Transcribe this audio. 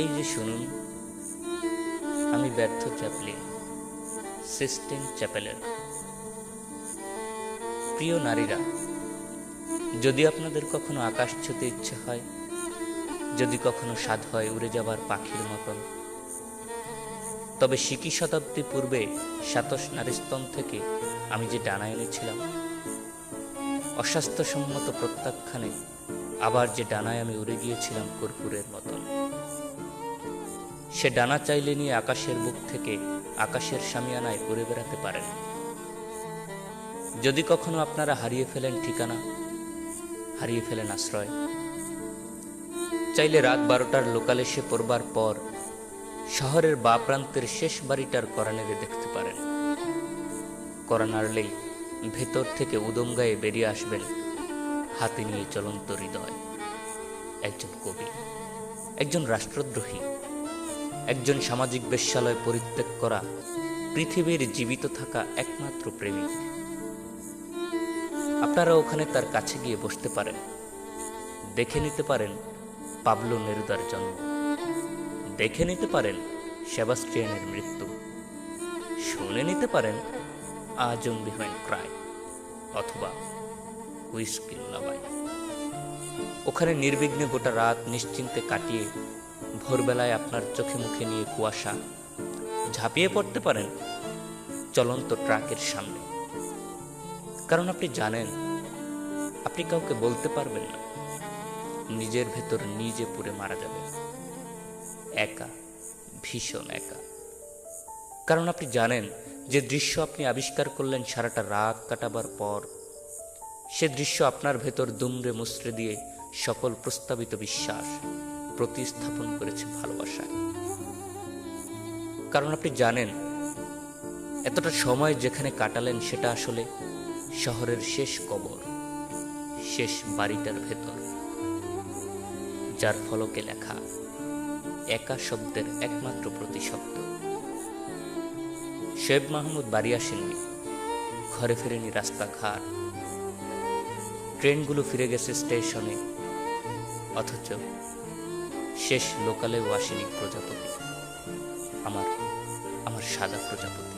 এই যে শুনুন, আমি ব্যর্থ চ্যাপলিন, সিস্টেম চ্যাপেলের। প্রিয় নারীরা, যদি আপনাদের কখনো আকাশ ছুঁতে ইচ্ছে হয়, যদি কখনো স্বাদ হয় উড়ে যাবার পাখির মতন, তবে সিকি শতাব্দী পূর্বে সাতশ নারীস্তন থেকে আমি যে ডানা এনেছিলাম, অস্বাস্থ্যসম্মত প্রত্যাখ্যানে আবার যে ডানায় আমি উড়ে গিয়েছিলাম কর্পূরের মতন, সে ডানা চাইলে নিয়ে আকাশের বুক থেকে আকাশের শামিয়ানায় উড়ে বেড়াতে পারেন। যদি কখনো আপনারা হারিয়ে ফেলেন ঠিকানা, হারিয়ে ফেলেন আশ্রয়, চাইলে রাত 12টার লোকাল এসে পড়বার পর শহরের বা প্রান্তের শেষ বাড়িটার কড়া নেড়ে দেখতে পারেন। কড়া নাড়লেই ভেতর থেকে উদম গায়ে বেরিয়ে আসবেন হাতে নিয়ে চলন্ত হৃদয়, একজন কবি, একজন রাষ্ট্রদ্রোহী, একজন সামাজিক বেশ্যালয় পরিত্যাগ করা পৃথিবীর জীবিত থাকা একমাত্র প্রেমিক। আপনারা ওখানে তার কাছে গিয়ে বসতে পারেন, দেখে নিতে পারেন পাবলো নেরুদার জন্ম, দেখে নিতে পারেন সেবাস্টিয়ানের মৃত্যু, শুনে নিতে পারেন আজম বিহাইন্ড ক্রাই অথবা হুইস্কি লাভাই। ওখানে নির্বিঘ্নে গোটা রাত নিশ্চিন্তে কাটিয়ে ভোরবেলায় আপনার চোখে মুখে নিয়ে কুয়াশা ঝাঁপিয়ে পড়তে পারেন চলন্ত ট্রাকের সামনে। কারণ আপনি জানেন, আপনি কাউকে বলতে পারবেন না, নিজের ভেতর নিজে পুড়ে মারা যাবে, একা, ভীষণ একা। কারণ আপনি জানেন, যে দৃশ্য আপনি আবিষ্কার করলেন সারাটা রাত কাটাবার পর, সে দৃশ্য আপনার ভেতর দুমড়ে মুচড়ে দিয়ে সকল প্রস্তাবিত বিশ্বাস প্রতিস্থাপন করেছে ভালোবাসায়। কারণ আপনি জানেন, এতটা সময় যেখানে কাটালেন সেটা আসলে শহরের শেষ কবর, শেষ বাড়িটার ভেতর, যার ফলকে লেখা একা শব্দের একমাত্র প্রতিশব্দ। শোয়েব মাহমুদ বাড়ি আসেননি, ঘরে ফেরেনি রাস্তাঘাট, ট্রেনগুলো ফিরে গেছে স্টেশনে, অথচ শেষ লোকালেও আসেনি প্রজাপতি, আমার সাদা প্রজাপতি।